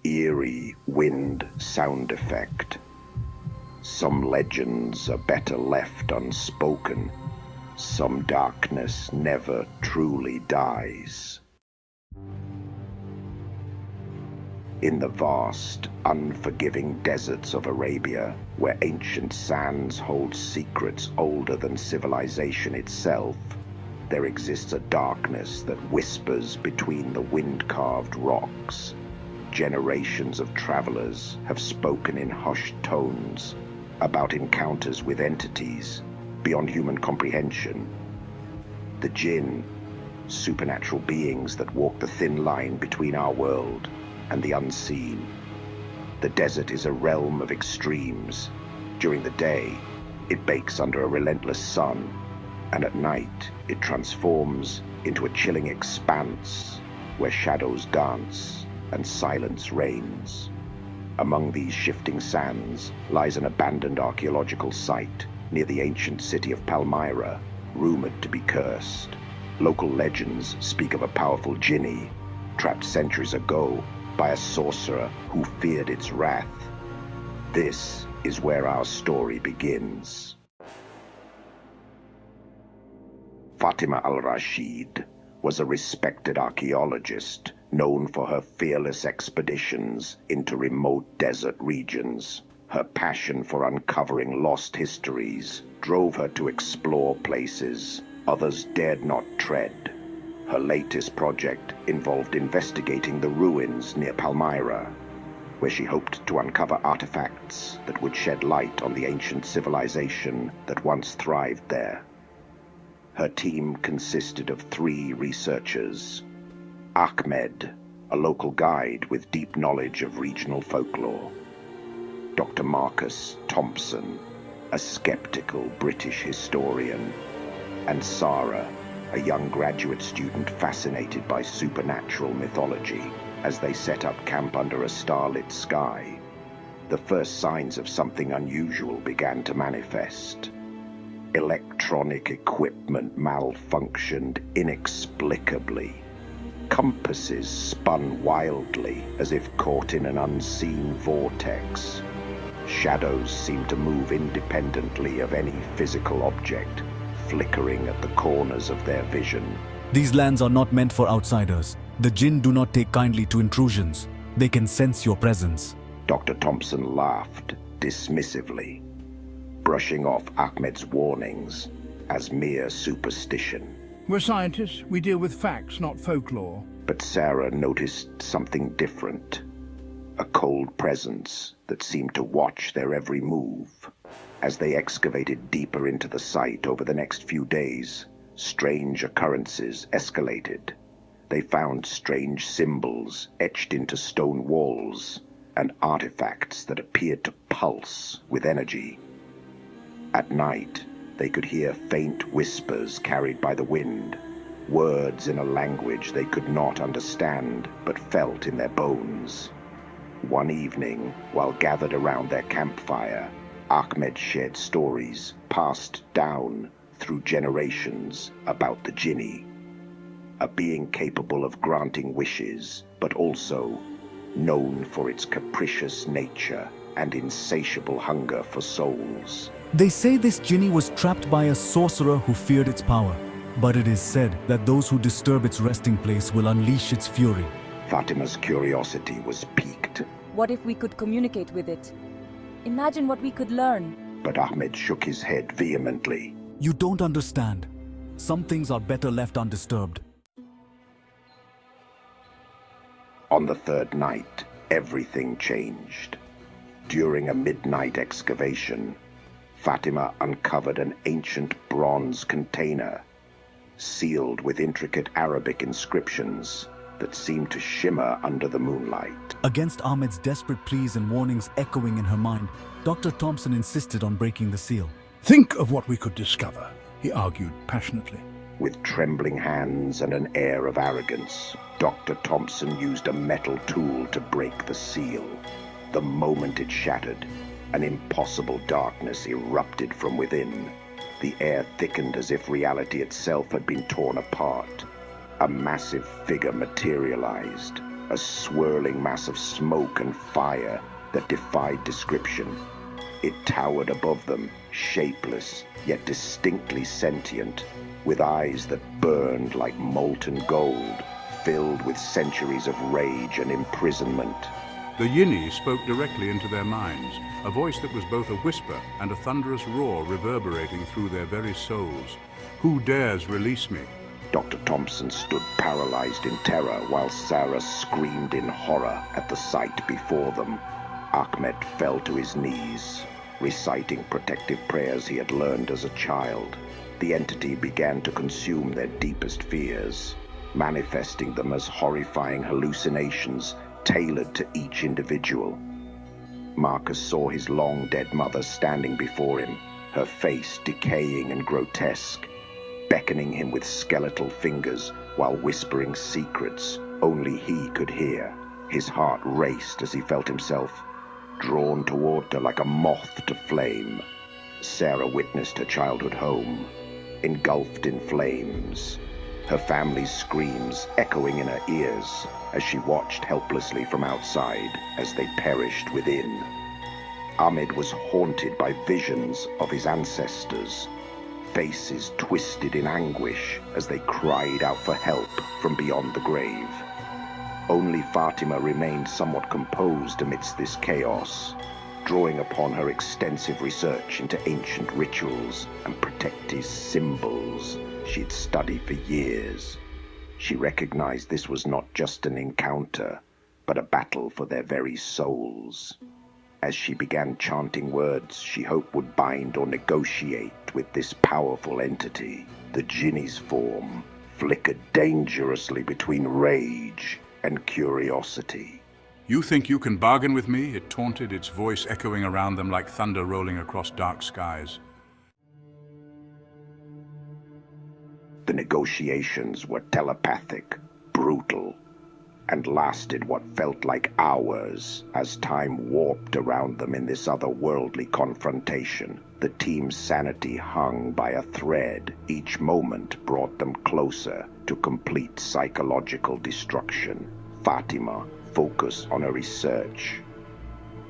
eerie wind sound effect. Some legends are better left unspoken. Some darkness never truly dies. In the vast, unforgiving deserts of Arabia, where ancient sands hold secrets older than civilization itself, there exists a darkness that whispers between the wind-carved rocks. Generations of travelers have spoken in hushed tones about encounters with entities beyond human comprehension. The Jinn, supernatural beings that walk the thin line between our world and the unseen. The desert is a realm of extremes. During the day, it bakes under a relentless sun, and at night, it transforms into a chilling expanse where shadows dance and silence reigns. Among these shifting sands lies an abandoned archaeological site near the ancient city of Palmyra, rumored to be cursed. Local legends speak of a powerful Jinni, trapped centuries ago by a sorcerer who feared its wrath. This is where our story begins. Fatima Al-Rashid was a respected archaeologist known for her fearless expeditions into remote desert regions. Her passion for uncovering lost histories drove her to explore places others dared not tread. Her latest project involved investigating the ruins near Palmyra, where she hoped to uncover artifacts that would shed light on the ancient civilization that once thrived there. Her team consisted of 3 researchers: Ahmed, a local guide with deep knowledge of regional folklore; Dr. Marcus Thompson, a skeptical British historian; and Sarah, a young graduate student fascinated by supernatural mythology. As they set up camp under a starlit sky, the first signs of something unusual began to manifest. Electronic equipment malfunctioned inexplicably. Compasses spun wildly as if caught in an unseen vortex. Shadows seemed to move independently of any physical object, flickering at the corners of their vision. These lands are not meant for outsiders. The Jinn do not take kindly to intrusions. They can sense your presence. Dr. Thompson laughed dismissively, brushing off Ahmed's warnings as mere superstition. We're scientists. We deal with facts, not folklore. But Sarah noticed something different. A cold presence that seemed to watch their every move. As they excavated deeper into the site over the next few days, strange occurrences escalated. They found strange symbols etched into stone walls and artifacts that appeared to pulse with energy. At night, they could hear faint whispers carried by the wind, words in a language they could not understand but felt in their bones. One evening, while gathered around their campfire, Ahmed shared stories passed down through generations about the Jinni, a being capable of granting wishes, but also known for its capricious nature and insatiable hunger for souls. They say this Jinni was trapped by a sorcerer who feared its power, but it is said that those who disturb its resting place will unleash its fury. Fatima's curiosity was piqued. What if we could communicate with it? Imagine what we could learn. But Ahmed shook his head vehemently. You don't understand. Some things are better left undisturbed. On the 3rd night, everything changed. During a midnight excavation, Fatima uncovered an ancient bronze container, sealed with intricate Arabic inscriptions that seemed to shimmer under the moonlight. Against Ahmed's desperate pleas and warnings echoing in her mind, Dr. Thompson insisted on breaking the seal. Think of what we could discover, he argued passionately. With trembling hands and an air of arrogance, Dr. Thompson used a metal tool to break the seal. The moment it shattered, an impossible darkness erupted from within. The air thickened as if reality itself had been torn apart. A massive figure materialized, a swirling mass of smoke and fire that defied description. It towered above them, shapeless, yet distinctly sentient, with eyes that burned like molten gold, filled with centuries of rage and imprisonment. The Jinni spoke directly into their minds, a voice that was both a whisper and a thunderous roar reverberating through their very souls. "Who dares release me?" Dr. Thompson stood paralyzed in terror while Sarah screamed in horror at the sight before them. Ahmed fell to his knees, reciting protective prayers he had learned as a child. The entity began to consume their deepest fears, manifesting them as horrifying hallucinations tailored to each individual. Marcus saw his long-dead mother standing before him, her face decaying and grotesque, beckoning him with skeletal fingers while whispering secrets only he could hear. His heart raced as he felt himself drawn toward her like a moth to flame. Sarah witnessed her childhood home, engulfed in flames, her family's screams echoing in her ears as she watched helplessly from outside as they perished within. Ahmed was haunted by visions of his ancestors, faces twisted in anguish as they cried out for help from beyond the grave. Only Fatima remained somewhat composed amidst this chaos, drawing upon her extensive research into ancient rituals and protective symbols she'd studied for years. She recognized this was not just an encounter, but a battle for their very souls. As she began chanting words she hoped would bind or negotiate with this powerful entity, the Jinni's form flickered dangerously between rage and curiosity. "You think you can bargain with me?" it taunted, its voice echoing around them like thunder rolling across dark skies. The negotiations were telepathic, brutal, and lasted what felt like hours as time warped around them in this otherworldly confrontation. The team's sanity hung by a thread. Each moment brought them closer to complete psychological destruction. Fatima focused on her research,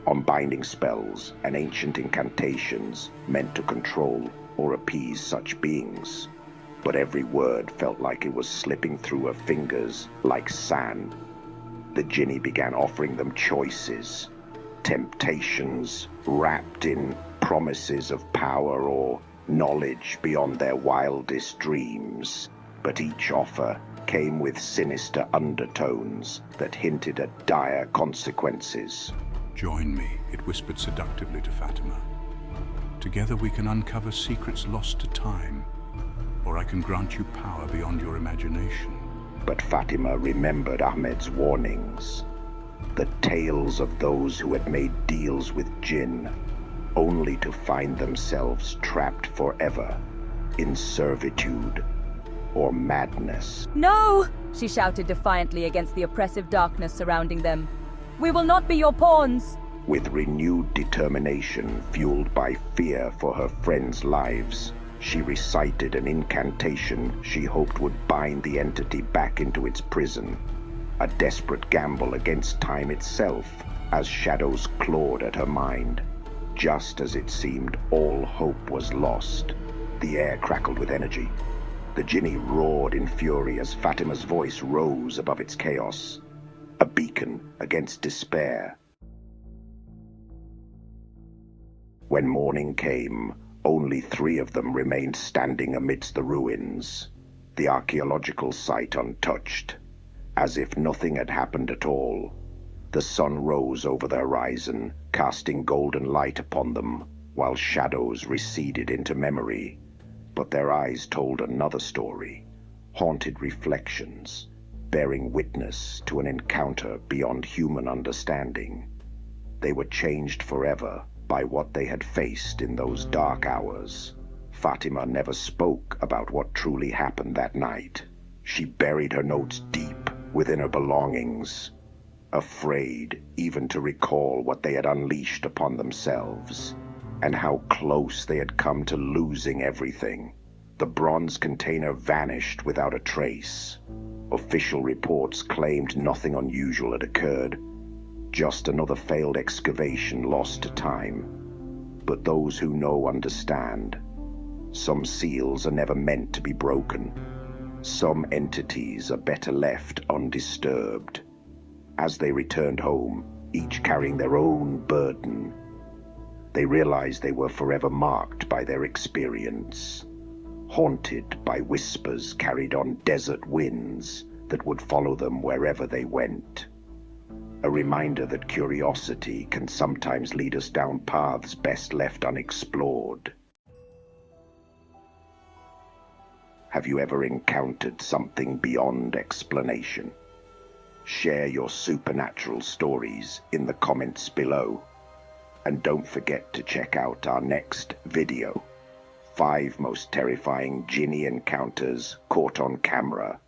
on binding spells and ancient incantations meant to control or appease such beings. But every word felt like it was slipping through her fingers like sand. The Jinni began offering them choices, temptations wrapped in promises of power or knowledge beyond their wildest dreams. But each offer came with sinister undertones that hinted at dire consequences. "Join me," it whispered seductively to Fatima. "Together we can uncover secrets lost to time, or I can grant you power beyond your imagination." But Fatima remembered Ahmed's warnings, the tales of those who had made deals with Jinn, only to find themselves trapped forever in servitude or madness. No! She shouted defiantly against the oppressive darkness surrounding them. "We will not be your pawns!" With renewed determination fueled by fear for her friends' lives, she recited an incantation she hoped would bind the entity back into its prison, a desperate gamble against time itself as shadows clawed at her mind. Just as it seemed all hope was lost, the air crackled with energy. The Jinni roared in fury as Fatima's voice rose above its chaos, a beacon against despair. When morning came, only 3 of them remained standing amidst the ruins, the archaeological site untouched, as if nothing had happened at all. The sun rose over the horizon, casting golden light upon them, while shadows receded into memory. But their eyes told another story, haunted reflections, bearing witness to an encounter beyond human understanding. They were changed forever by what they had faced in those dark hours. Fatima never spoke about what truly happened that night. She buried her notes deep within her belongings, afraid even to recall what they had unleashed upon themselves, and how close they had come to losing everything. the bronze container vanished without a trace. Official reports claimed nothing unusual had occurred, just another failed excavation lost to time. But those who know understand. Some seals are never meant to be broken. Some entities are better left undisturbed. As they returned home, each carrying their own burden, they realized they were forever marked by their experience, haunted by whispers carried on desert winds that would follow them wherever they went. A reminder that curiosity can sometimes lead us down paths best left unexplored. Have you ever encountered something beyond explanation? Share your supernatural stories in the comments below. And don't forget to check out our next video, 5 most terrifying Jinni encounters caught on camera